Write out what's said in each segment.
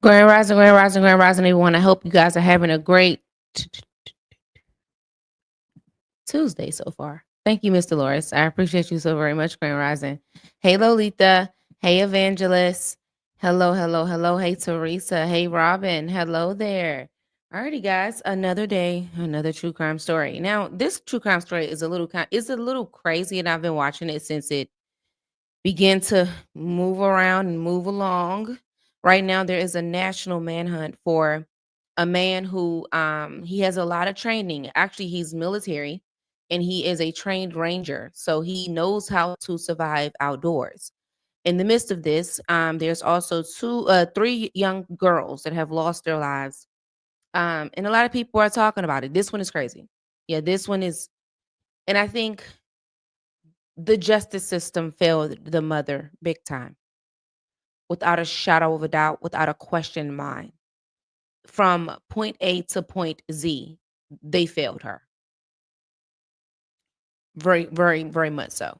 Grand Rising, Grand Rising, Grand Rising, everyone. I hope you guys are having a great Tuesday so far. Thank you, Miss Dolores. I appreciate you so very much, Grand Rising. Hey, Lolita. Hey, Evangelist. Hello, hello, hello. Hey, Teresa. Hey, Robin. Hello there. Alrighty, guys. Another day, another true crime story. Now, this true crime story is a little crazy, and I've been watching it since it begin to move around and move along. Right now, there is a national manhunt for a man who he has a lot of training. Actually, he's military and he is a trained ranger. So he knows how to survive outdoors. In the midst of this, there's also three young girls that have lost their lives. And a lot of people are talking about it. This one is crazy. Yeah, this one is, and I think the justice system failed the mother big time, without a shadow of a doubt, without a question in mind. From point A to point Z, they failed her. Very, very, very much so.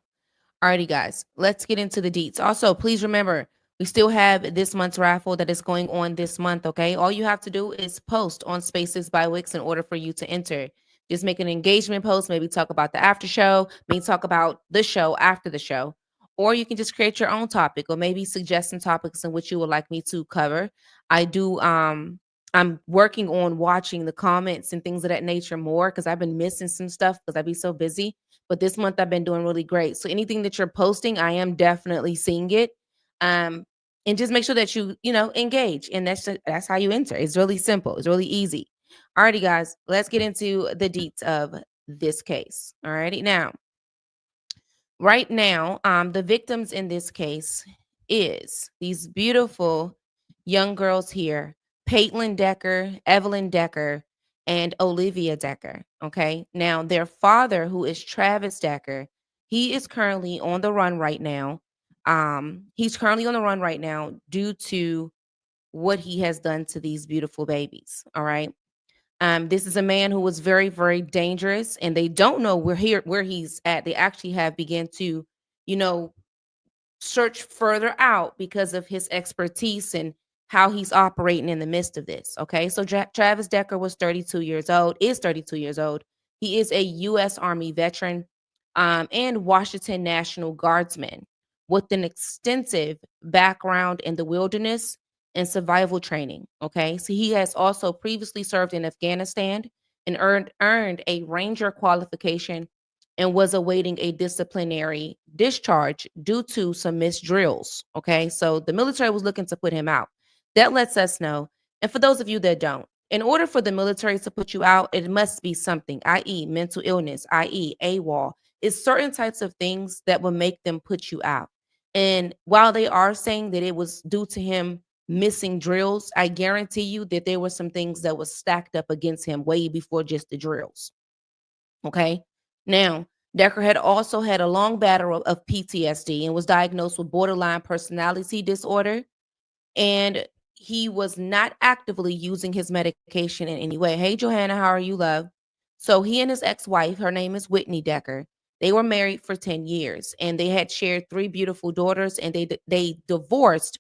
Alrighty, guys, let's get into the deets. Also, please remember, we still have this month's raffle that is going on this month, okay? All you have to do is post on Spaces by Wix in order for you to enter. Just make an engagement post, maybe talk about the after show, maybe talk about the show after the show. Or you can just create your own topic or maybe suggest some topics in which you would like me to cover. I do I'm working on watching the comments and things of that nature more because I've been missing some stuff because I've been so busy, but this month I've been doing really great. So anything that you're posting, I am definitely seeing it. Um, and just make sure that you engage. And that's how you enter. It's really simple. It's really easy. Alrighty, guys, let's get into the deets of this case. Alrighty. Now, right now, the victims in this case is these beautiful young girls here, Paityn Decker, Evelyn Decker, and Olivia Decker. Okay. Now, their father, who is Travis Decker, he is currently on the run right now. He's currently on the run right now due to what he has done to these beautiful babies. All right. This is a man who was very, very dangerous, and they don't know where he's at. They actually have begun to, you know, search further out because of his expertise and how he's operating in the midst of this. Okay, so Travis Decker was 32 years old, is 32 years old. He is a U.S. Army veteran and Washington National Guardsman with an extensive background in the wilderness and survival training. Okay, so he has also previously served in Afghanistan and earned a ranger qualification and was awaiting a disciplinary discharge due to some missed drills. Okay, so the military was looking to put him out. That lets us know. And for those of you that don't, in order for the military to put you out, it must be something, i.e., mental illness, i.e., AWOL. It's certain types of things that will make them put you out. And while they are saying that it was due to him missing drills, I guarantee you that there were some things that was stacked up against him way before just the drills. Okay. Now, Decker had also had a long battle of PTSD and was diagnosed with borderline personality disorder. And he was not actively using his medication in any way. Hey, Johanna, how are you, love? So he and his ex-wife, her name is Whitney Decker. They were married for 10 years and they had shared three beautiful daughters, and they divorced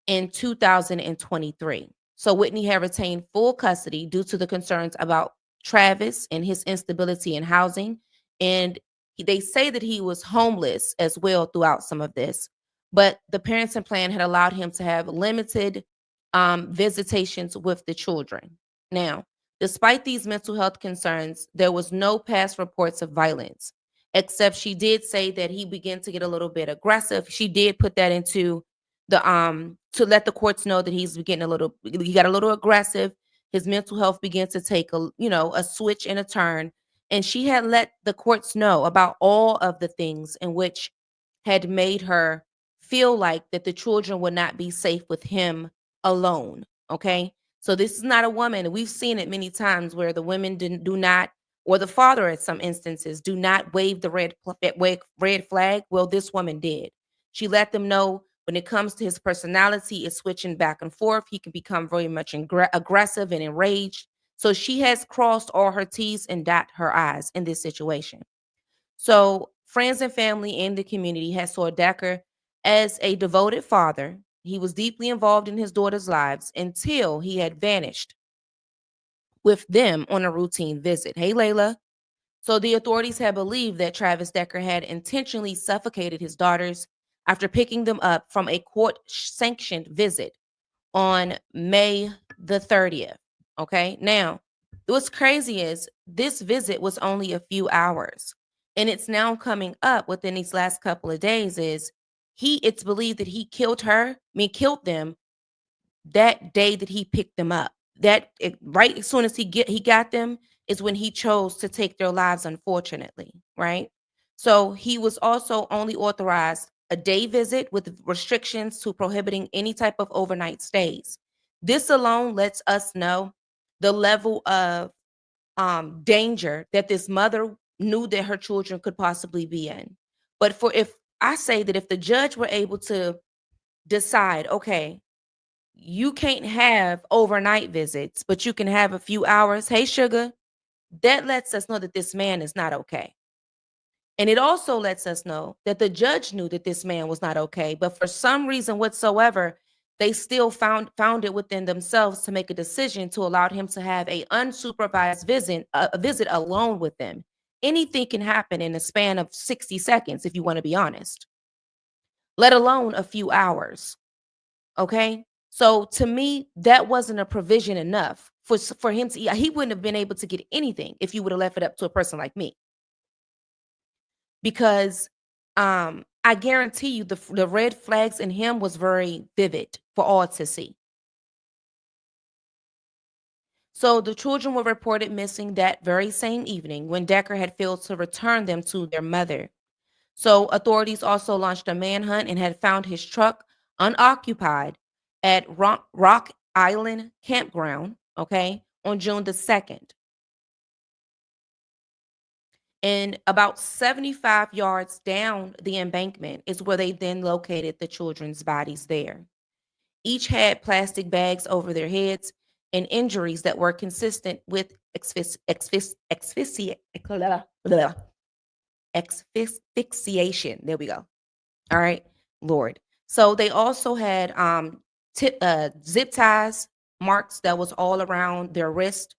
in 2023. So Whitney had retained full custody due to the concerns about Travis and his instability in housing. And they say that he was homeless as well throughout some of this. But the parenting plan had allowed him to have limited visitations with the children. Now, despite these mental health concerns, there was no past reports of violence, except she did say that he began to get a little bit aggressive. She did put that into the to let the courts know that he got a little aggressive. His mental health began to take a switch and a turn, and she had let the courts know about all of the things in which had made her feel like that the children would not be safe with him alone. Okay, so this is not a woman. We've seen it many times where the women do not, or the father at some instances do not wave the red flag. Well, this woman did. She let them know when it comes to his personality, it's switching back and forth. He can become very much aggressive and enraged. So she has crossed all her T's and dot her I's in this situation. So friends and family in the community has saw Decker as a devoted father He was deeply involved in his daughter's lives until he had vanished with them on a routine visit. Hey, Layla. So the authorities had believed that Travis Decker had intentionally suffocated his daughters after picking them up from a court sanctioned visit on May the 30th. Okay. Now, what's crazy is this visit was only a few hours. And it's now coming up within these last couple of days is it's believed that he killed them that day that he picked them up. Right as soon as he got them is when he chose to take their lives, unfortunately, right? So he was also only authorized a day visit with restrictions to prohibiting any type of overnight stays. This alone lets us know the level of danger that this mother knew that her children could possibly be in. But for if I say that if the judge were able to decide, okay, you can't have overnight visits, but you can have a few hours. Hey, sugar, that lets us know that this man is not okay. And it also lets us know that the judge knew that this man was not okay, but for some reason whatsoever, they still found it within themselves to make a decision to allow him to have a unsupervised visit alone with them. Anything can happen in a span of 60 seconds, if you want to be honest, let alone a few hours. Okay. So to me, that wasn't a provision enough for him to. He wouldn't have been able to get anything if you would have left it up to a person like me, because I guarantee you the red flags in him was very vivid for all to see. So the children were reported missing that very same evening when Decker had failed to return them to their mother. So authorities also launched a manhunt and had found his truck unoccupied at Rock Island Campground, okay, on June the 2nd. And about 75 yards down the embankment is where they then located the children's bodies there. Each had plastic bags over their heads and injuries that were consistent with asphyxiation. There we go. All right, Lord. So they also had zip ties marks that was all around their wrist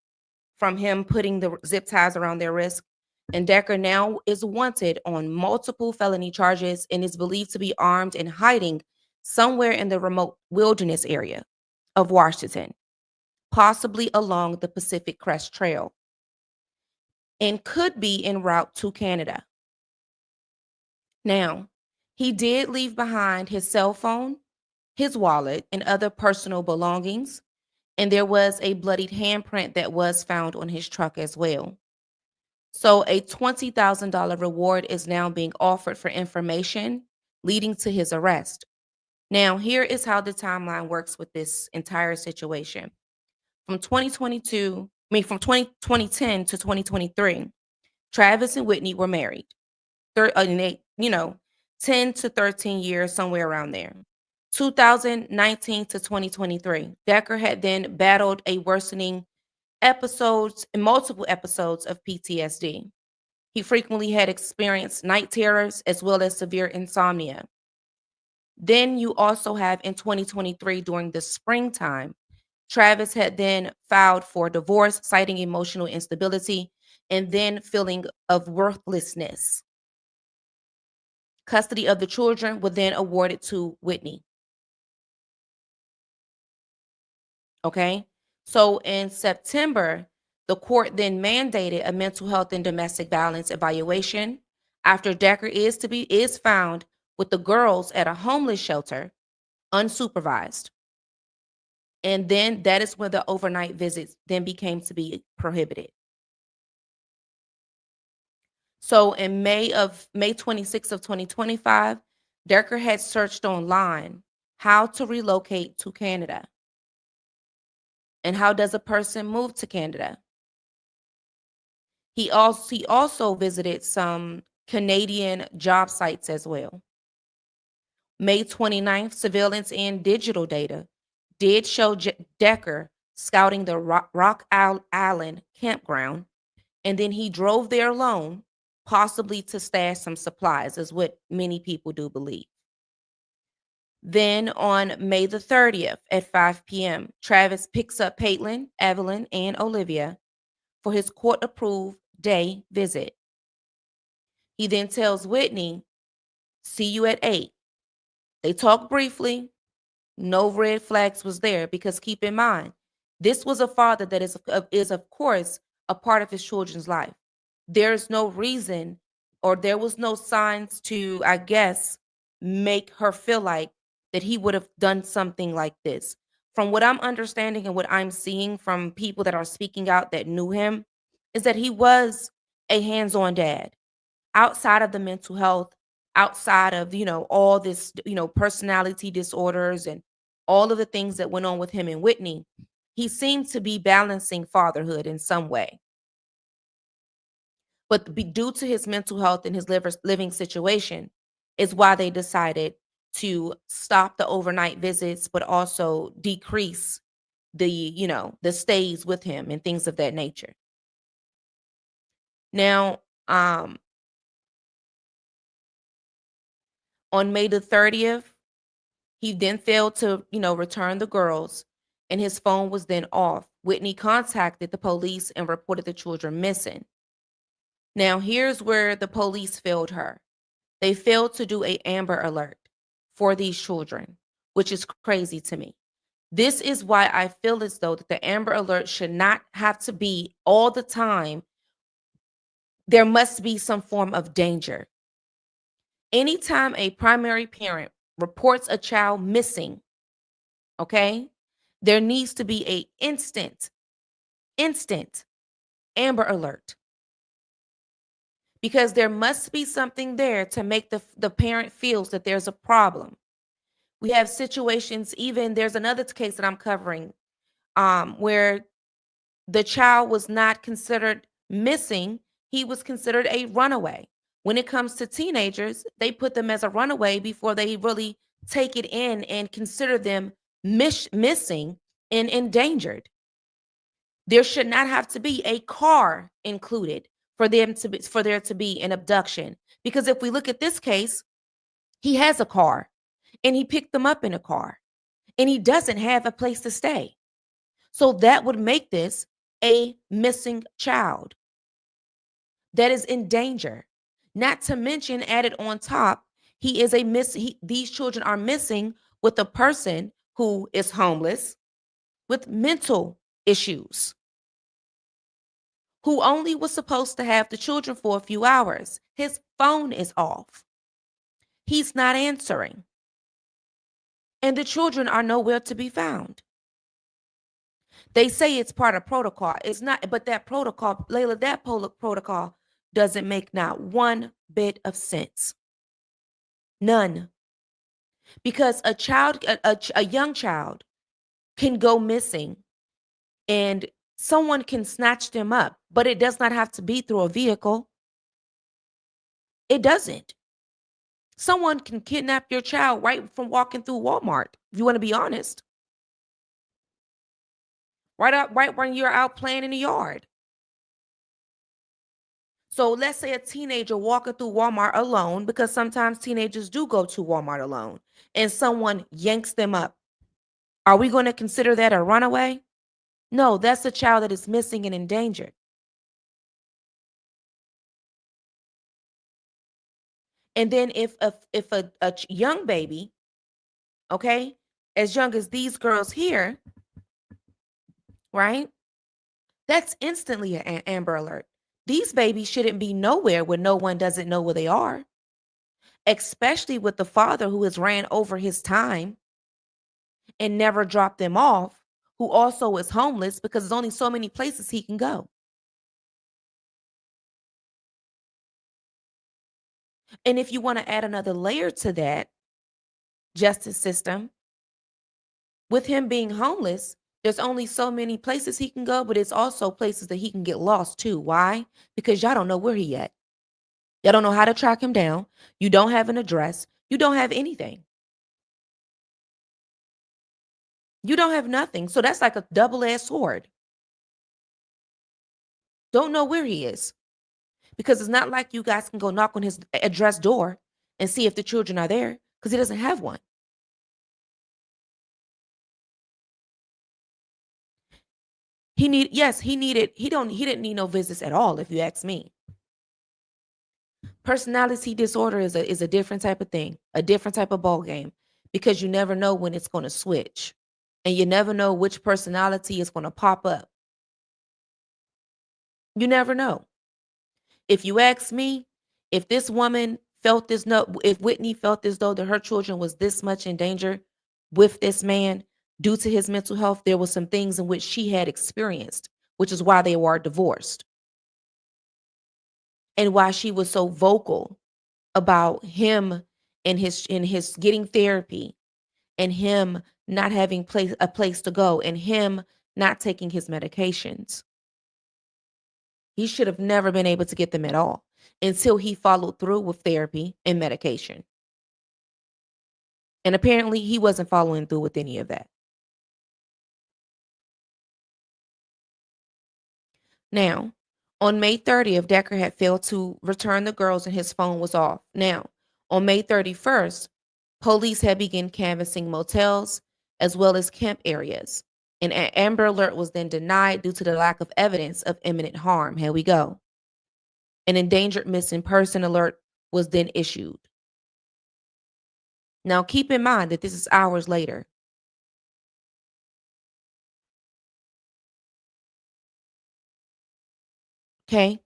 from him putting the zip ties around their wrist. And Decker now is wanted on multiple felony charges and is believed to be armed and hiding somewhere in the remote wilderness area of Washington, possibly along the Pacific Crest Trail, and could be en route to Canada. Now, he did leave behind his cell phone, his wallet, and other personal belongings, and there was a bloodied handprint that was found on his truck as well. So a $20,000 reward is now being offered for information leading to his arrest. Now, here is how the timeline works with this entire situation. From 2010 to 2023, Travis and Whitney were married. And they, 10 to 13 years, somewhere around there. 2019 to 2023, Decker had then battled a worsening multiple episodes of PTSD. He frequently had experienced night terrors as well as severe insomnia. Then you also have in 2023 during the springtime, Travis had then filed for divorce, citing emotional instability and then feeling of worthlessness. Custody of the children was then awarded to Whitney. Okay. So in September, the court then mandated a mental health and domestic violence evaluation after Decker is found with the girls at a homeless shelter, unsupervised. And then that is when the overnight visits then became to be prohibited. So in May 26th of 2025, Decker had searched online how to relocate to Canada. And how does a person move to Canada? He also visited some Canadian job sites as well. May 29th, surveillance and digital data did show Decker scouting the Rock Island campground, and then he drove there alone, possibly to stash some supplies, is what many people do believe. Then on May the 30th at 5 p.m., Travis picks up Paityn, Evelyn, and Olivia for his court approved day visit. He then tells Whitney, "See you at 8." They talk briefly. No red flags was there because keep in mind, this was a father that is of course a part of his children's life. There's no reason or there was no signs to, I guess, make her feel like that he would have done something like this. From what I'm understanding and what I'm seeing from people that are speaking out that knew him, is that he was a hands-on dad outside of the mental health, outside of, all this, personality disorders and all of the things that went on with him and Whitney. He seemed to be balancing fatherhood in some way. But due to his mental health and his living situation is why they decided to stop the overnight visits, but also decrease the stays with him and things of that nature. Now, on May the 30th, he then failed to, return the girls, and his phone was then off. Whitney contacted the police and reported the children missing. Now, here's where the police failed her. They failed to do a Amber Alert for these children, which is crazy to me. This is why I feel as though that the Amber Alert should not have to be all the time. There must be some form of danger. Anytime a primary parent reports a child missing, okay, there needs to be a instant Amber Alert, because there must be something there to make the parent feels that there's a problem. We have situations, even there's another case that I'm covering, where the child was not considered missing, he was considered a runaway. When it comes to teenagers, they put them as a runaway before they really take it in and consider them missing and endangered. There should not have to be a car included for there to be an abduction. Because if we look at this case, he has a car and he picked them up in a car and he doesn't have a place to stay. So that would make this a missing child that is in danger. Not to mention, added on top, these children are missing with a person who is homeless with mental issues, who only was supposed to have the children for a few hours. His phone is off. He's not answering. And the children are nowhere to be found. They say it's part of protocol. It's not, but that protocol, Layla, that protocol doesn't make not one bit of sense. None. Because a young child can go missing and someone can snatch them up, but it does not have to be through a vehicle. It doesn't. Someone can kidnap your child right from walking through Walmart, if you want to be honest. Right when you're out playing in the yard. So let's say a teenager walking through Walmart alone, because sometimes teenagers do go to Walmart alone, and someone yanks them up. Are we going to consider that a runaway? No, that's a child that is missing and endangered. And then if a young baby, okay, as young as these girls here, right? That's instantly an Amber Alert. These babies shouldn't be nowhere where no one doesn't know where they are, especially with the father who has ran over his time and never dropped them off, who also is homeless because there's only so many places he can go. And if you want to add another layer to that justice system, with him being homeless, there's only so many places he can go, but it's also places that he can get lost too. Why? Because y'all don't know where he at. Y'all don't know how to track him down. You don't have an address. You don't have anything. You don't have nothing. So that's like a double-edged sword. Don't know where he is. Because it's not like you guys can go knock on his address door and see if the children are there, because he doesn't have one. He didn't need no visits at all, if you ask me. Personality disorder is a different type of thing, a different type of ball game, because you never know when it's going to switch, and you never know which personality is going to pop up. You never know. If you ask me, if this woman felt this no if Whitney felt as though that her children was this much in danger with this man due to his mental health, there was some things in which she had experienced, which is why they were divorced, and why she was so vocal about him and his getting therapy, and him not having a place to go, and him not taking his medications. He should have never been able to get them at all until he followed through with therapy and medication. And apparently he wasn't following through with any of that. Now, on May 30th, Decker had failed to return the girls and his phone was off. Now, on May 31st, police had begun canvassing motels as well as camp areas. An Amber Alert was then denied due to the lack of evidence of imminent harm. Here we go. An endangered missing person alert was then issued. Now, keep in mind that this is hours later. Okay.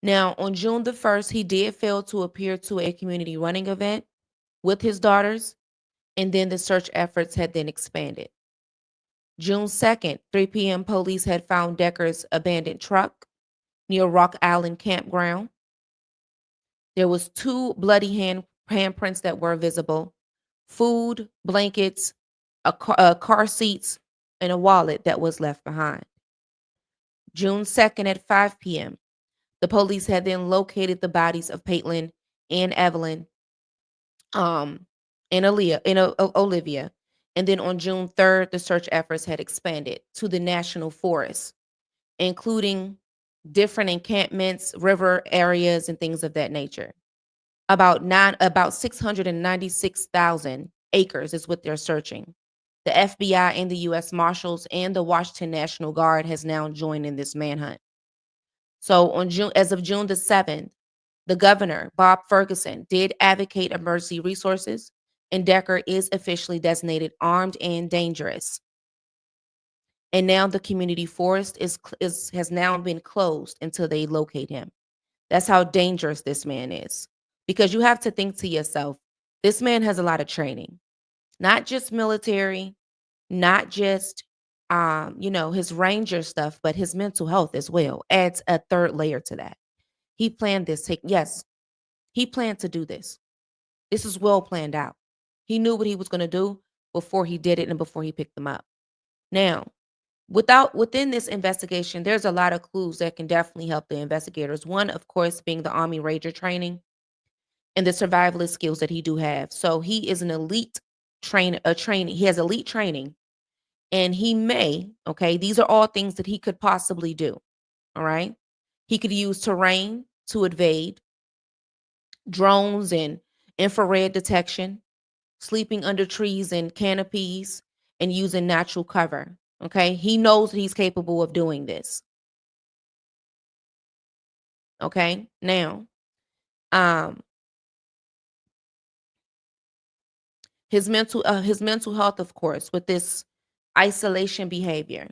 Now, on June the 1st, he did fail to appear to a community running event with his daughters, and then the search efforts had then expanded. June 2nd, 3 p.m., police had found Decker's abandoned truck near Rock Island Campground. There was 2 bloody handprints that were visible, food, blankets, car seats, and a wallet that was left behind. June 2nd at 5 p.m., the police had then located the bodies of Paityn and Evelyn, and Olivia. And then on June 3rd, the search efforts had expanded to the national forest, including different encampments, river areas, and things of that nature. About 696,000 acres is what they're searching. The FBI and the U.S. Marshals and the Washington National Guard has now joined in this manhunt. So as of June the 7th, the governor, Bob Ferguson, did advocate emergency resources, and Decker is officially designated armed and dangerous. And now the community forest has now been closed until they locate him. That's how dangerous this man is. Because you have to think to yourself, this man has a lot of training, not just military, not just his ranger stuff, but his mental health as well adds a third layer to that. He planned this. Yes, he planned to do this. This is well planned out. He knew what he was going to do before he did it and before he picked them up. Now, within this investigation, there's a lot of clues that can definitely help the investigators. One, of course, being the Army Ranger training and the survivalist skills that he do have. So he is an elite he has elite training, and he may, okay, these are all things that he could possibly do. All right. He could use terrain to evade, drones and infrared detection, sleeping under trees and canopies, and using natural cover. Okay. He knows that he's capable of doing this. Okay. Now, his mental health, of course, with this isolation behavior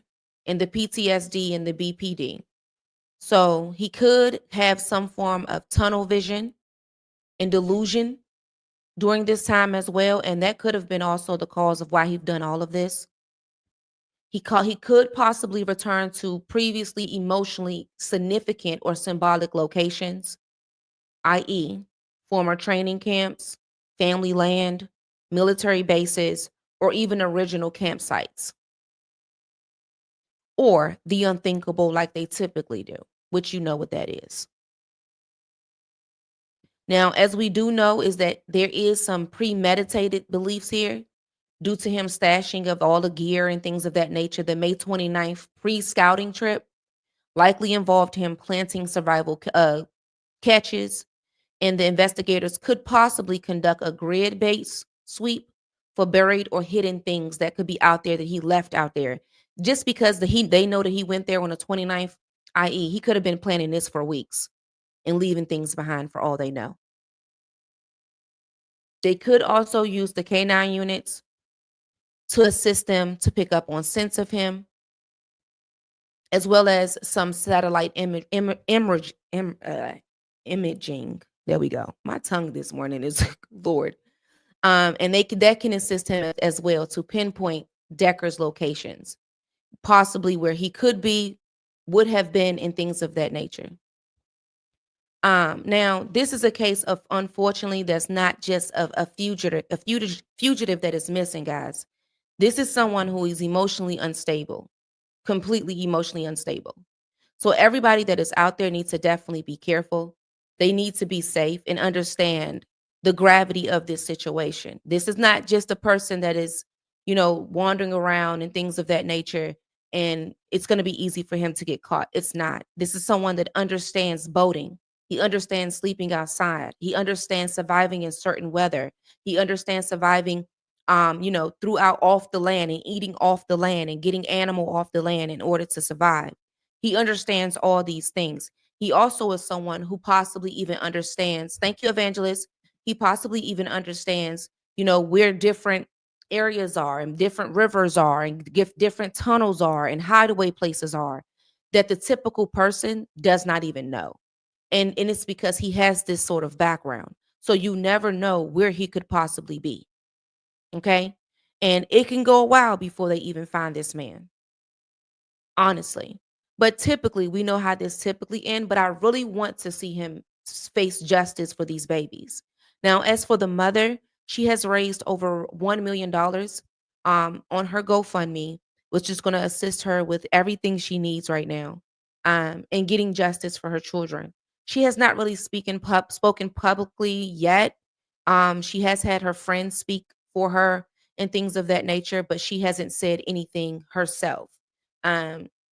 and the PTSD and the BPD. So he could have some form of tunnel vision and delusion during this time as well, and that could have been also the cause of why he's done all of this. He could possibly return to previously emotionally significant or symbolic locations, i.e., former training camps, family land, military bases, or even original campsites. Or the unthinkable like they typically do, which you know what that is. Now, as we do know, is that there is some premeditated beliefs here due to him stashing of all the gear and things of that nature. The May 29th pre-scouting trip likely involved him planting survival catches, and the investigators could possibly conduct a grid-based sweep for buried or hidden things that could be out there that he left out there. Just because they know that he went there on the 29th, i.e., he could have been planning this for weeks and leaving things behind for all they know. They could also use the K9 units to assist them to pick up on scents of him, as well as some satellite imaging. There we go. My tongue this morning is Lord. And that can assist him as well to pinpoint Decker's locations, possibly where he would have been, and things of that nature. Now, this is a case of, unfortunately, that's not just a fugitive that is missing, guys. This is someone who is emotionally unstable, completely emotionally unstable. So everybody that is out there needs to definitely be careful. They need to be safe and understand the gravity of this situation. This is not just a person that is, wandering around and things of that nature, and it's going to be easy for him to get caught. It's not. This is someone that understands boating. He understands sleeping outside. He understands surviving in certain weather. He understands surviving, throughout off the land and eating off the land and getting animal off the land in order to survive. He understands all these things. He also is someone who possibly even understands, thank you, Evangelist. He possibly even understands, where different areas are and different rivers are and different tunnels are and hideaway places are that the typical person does not even know. And it's because he has this sort of background. So you never know where he could possibly be. Okay. And it can go a while before they even find this man. Honestly. But typically, we know how this typically ends. But I really want to see him face justice for these babies. Now, as for the mother, she has raised over $1 million on her GoFundMe, which is going to assist her with everything she needs right now, and getting justice for her children. She has not really spoken publicly yet. She has had her friends speak for her and things of that nature, but she hasn't said anything herself.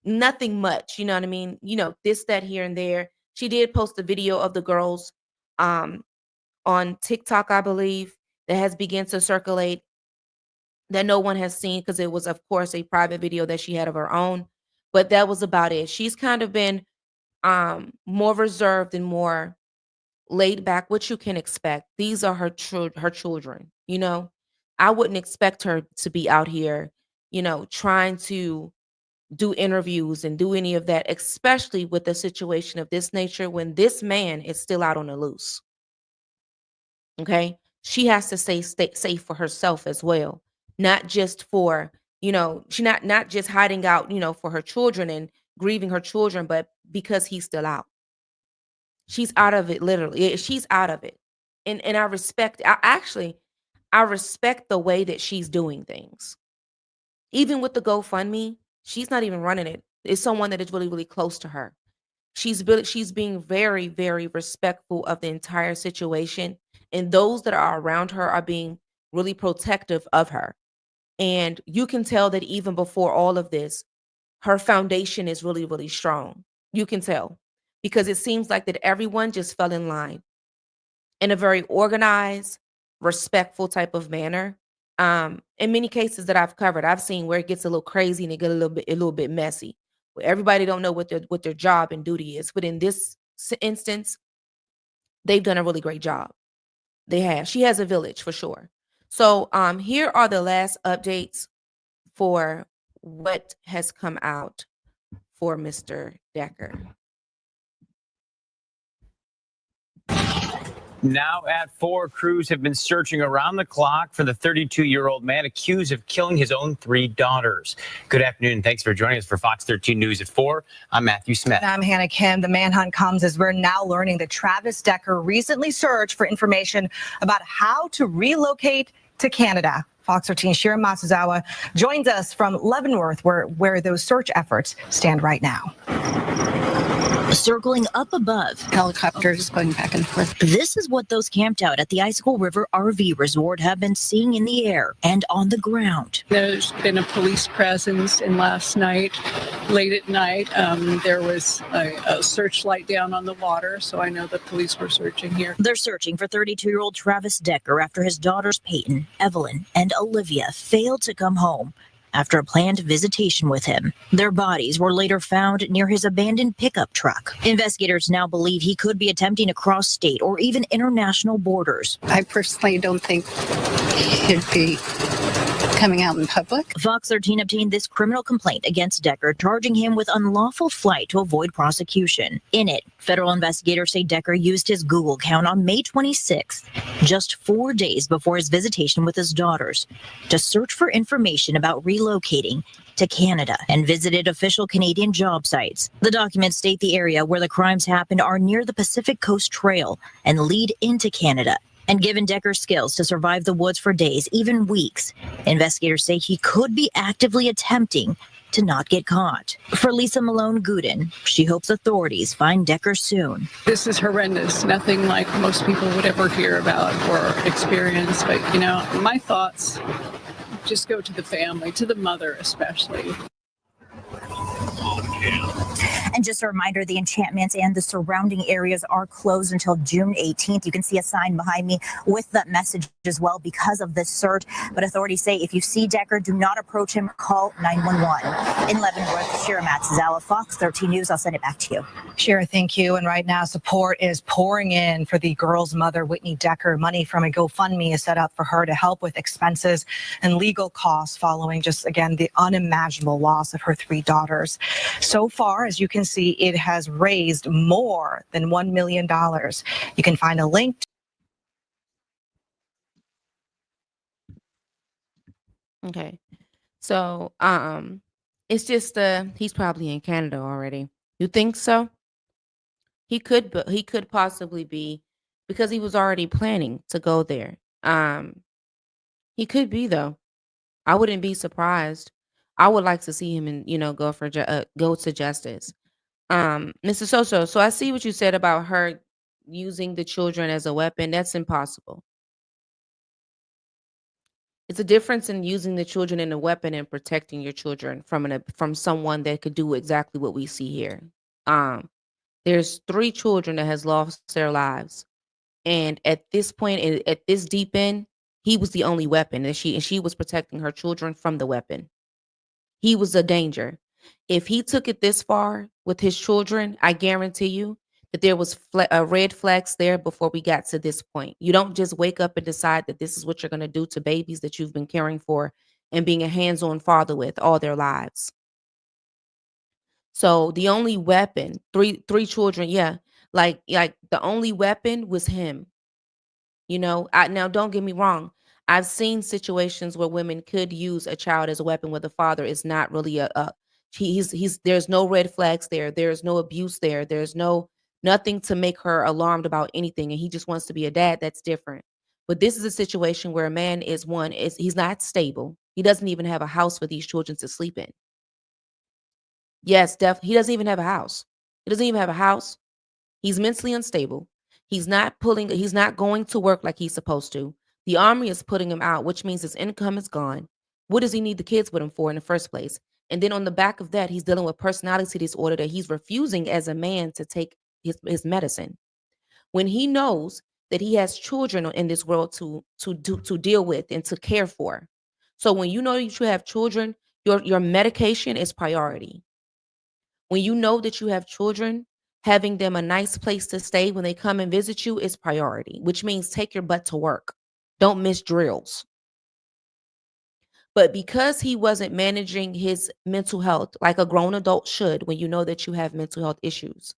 Nothing much, you know what I mean? This, that, here and there. She did post a video of the girls on TikTok, I believe, that has begun to circulate, that no one has seen because it was, of course, a private video that she had of her own. But that was about it. She's kind of been more reserved and more laid back, which you can expect. These are her children, I wouldn't expect her to be out here, trying to do interviews and do any of that, especially with a situation of this nature when this man is still out on the loose. Okay. She has to stay safe for herself as well. Not just for, she's not just hiding out, for her children and grieving her children, but because he's still out. She's out of it, literally. She's out of it. And I respect the way that she's doing things. Even with the GoFundMe, she's not even running it. It's someone that is really, really close to her. She's being very, very respectful of the entire situation. And those that are around her are being really protective of her. And you can tell that even before all of this, her foundation is really, really strong. You can tell. Because it seems like that everyone just fell in line in a very organized, respectful type of manner. In many cases that I've covered, I've seen where it gets a little crazy and it gets a little bit messy. Where everybody don't know what their job and duty is. But in this instance, they've done a really great job. They have. She has a village for sure. So here are the last updates for what has come out for Mr. Decker. Now at 4, crews have been searching around the clock for the 32-year-old man accused of killing his own 3 daughters. Good afternoon. Thanks for joining us for Fox 13 News at 4. I'm Matthew Smith. I'm Hannah Kim. The manhunt comes as we're now learning that Travis Decker recently searched for information about how to relocate to Canada. Fox 13 Shira Matsuzawa joins us from Leavenworth, where those search efforts stand right now. Circling up above. Helicopters going back and forth. This is what those camped out at the Icicle River RV Resort have been seeing in the air and on the ground. There's been a police presence, and last night, late at night, there was a searchlight down on the water, so I know the police were searching here. They're searching for 32-year-old Travis Decker after his daughters Paityn, Evelyn, and Olivia failed to come home after a planned visitation with him. Their bodies were later found near his abandoned pickup truck. Investigators now believe he could be attempting to cross state or even international borders. I personally don't think he'd be coming out in public. Fox 13 obtained this criminal complaint against Decker, charging him with unlawful flight to avoid prosecution. In it, federal investigators say Decker used his Google account on May 26th, just 4 days before his visitation with his daughters, to search for information about relocating to Canada and visited official Canadian job sites. The documents state the area where the crimes happened are near the Pacific Coast Trail and lead into Canada. And given Decker's skills to survive the woods for days, even weeks, investigators say he could be actively attempting to not get caught. For Lisa Malone Gooden, she hopes authorities find Decker soon. This is horrendous. Nothing like most people would ever hear about or experience. But, my thoughts just go to the family, to the mother especially. And just a reminder, the encampments and the surrounding areas are closed until June 18th. You can see a sign behind me with that message as well because of this search. But authorities say if you see Decker, do not approach him. Call 911. In Leavenworth, Shira Matsuzawa, Fox 13 News. I'll send it back to you. Shira, thank you. And right now, support is pouring in for the girl's mother, Whitney Decker. Money from a GoFundMe is set up for her to help with expenses and legal costs following just, again, the unimaginable loss of her 3 daughters. So far, as you can see, it has raised more than $1 million. You can find a link. Okay. So, it's just he's probably in Canada already. You think so? He could possibly be, because he was already planning to go there. He could be, though. I wouldn't be surprised. I would like to see him and go to justice. Mr. Soso, so I see what you said about her using the children as a weapon. That's impossible. It's a difference in using the children in a weapon and protecting your children from someone that could do exactly what we see here. There's 3 children that has lost their lives, and at this point, at this deep end, he was the only weapon, and she was protecting her children from the weapon. He was a danger. If he took it this far with his children, I guarantee you that there was red flags there before we got to this point. You don't just wake up and decide that this is what you're going to do to babies that you've been caring for and being a hands-on father with all their lives. So the only weapon, three children, yeah, like the only weapon was him. Now don't get me wrong. I've seen situations where women could use a child as a weapon where the father is not really he's there's no red flags there. There's no abuse there. There's nothing to make her alarmed about anything. And he just wants to be a dad. That's different. But this is a situation where a man he's not stable. He doesn't even have a house for these children to sleep in. Yes, he doesn't even have a house. He doesn't even have a house. He's mentally unstable. He's not going to work like he's supposed to. The army is putting him out, which means his income is gone. What does he need the kids with him for in the first place? And then on the back of that, he's dealing with personality disorder that he's refusing as a man to take his medicine. When he knows that he has children in this world to deal with and to care for. So when you know that you have children, your medication is priority. When you know that you have children, having them a nice place to stay when they come and visit you is priority, which means take your butt to work. Don't miss drills. But because he wasn't managing his mental health like a grown adult should, when you know that you have mental health issues,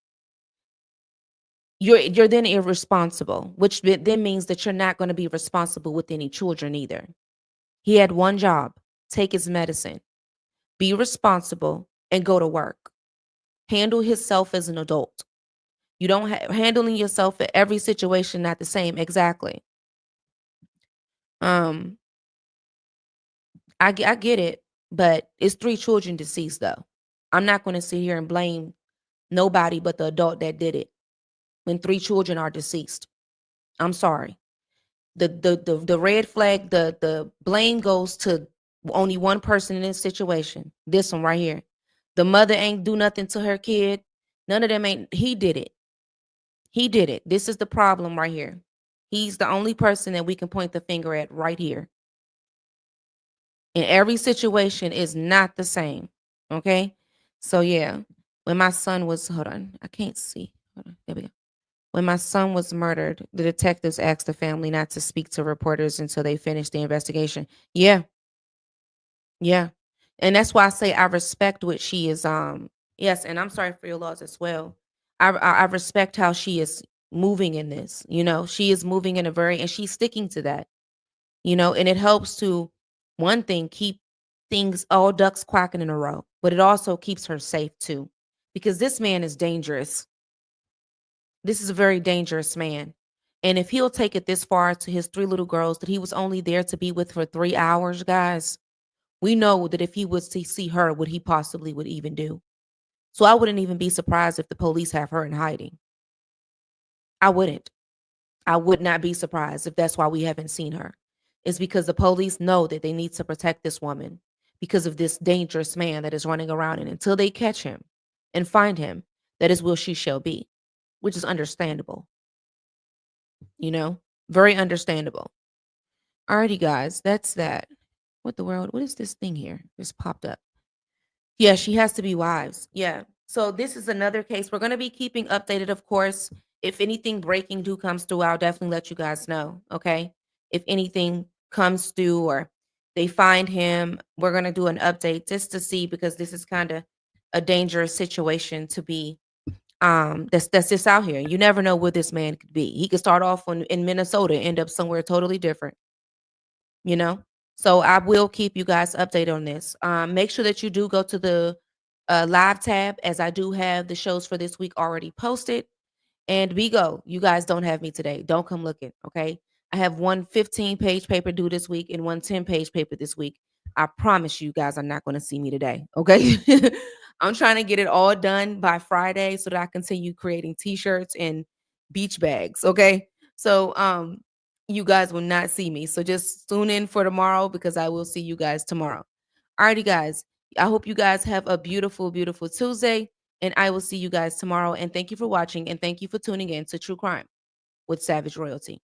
you're then irresponsible, which then means that you're not going to be responsible with any children either. He had one job: take his medicine, be responsible, and go to work. Handle himself as an adult. You don't handling yourself at every situation not the same. Exactly. I get it, but it's 3 children deceased though. I'm not going to sit here and blame nobody but the adult that did it when 3 children are deceased. I'm sorry. The red flag, the blame goes to only one person in this situation. This one right here. The mother ain't do nothing to her kid. None of them he did it. He did it. This is the problem right here. He's the only person that we can point the finger at right here. And every situation is not the same. Okay. So yeah, when my son was, hold on, I can't see. Hold on, there we go. When my son was murdered, the detectives asked the family not to speak to reporters until they finished the investigation. Yeah, yeah. And that's why I say I respect what she is. Yes, and I'm sorry for your loss as well. I respect how she is moving in this. You know, she is moving in a very, and she's sticking to that. You know, and it helps to, one thing, keep things, all ducks quacking in a row, but it also keeps her safe too, because this man is dangerous. This is a very dangerous man. And if he'll take it this far to his three little girls that he was only there to be with for 3 hours, guys, we know that if he was to see her, what he possibly would even do. So I wouldn't even be surprised if the police have her in hiding. I wouldn't. I would not be surprised if that's why we haven't seen her. It's because the police know that they need to protect this woman because of this dangerous man that is running around. And until they catch him and find him, that is will she shall be, which is understandable. You know, very understandable. Alrighty, guys, that's that. What the world? What is this thing here? Just popped up. Yeah, she has to be wives. Yeah. So this is another case. We're going to be keeping updated, of course. If anything breaking do comes through, I'll definitely let you guys know. Okay. If anything comes through or they find him, we're going to do an update just to see, because this is kind of a dangerous situation to be. That's just out here. You never know where this man could be. He could start off in Minnesota, end up somewhere totally different. You know. So I will keep you guys updated on this. Make sure that you do go to the live tab, as I do have the shows for this week already posted. And we go. You guys don't have me today. Don't come looking. Okay. I have one 15-page paper due this week and one 10-page paper this week. I promise you guys are not going to see me today. Okay. I'm trying to get it all done by Friday so that I continue creating t-shirts and beach bags. Okay. So you guys will not see me. So just tune in for tomorrow, because I will see you guys tomorrow. Alrighty, guys. I hope you guys have a beautiful, beautiful Tuesday. And I will see you guys tomorrow. And thank you for watching. And thank you for tuning in to True Crime with Savage Royalty.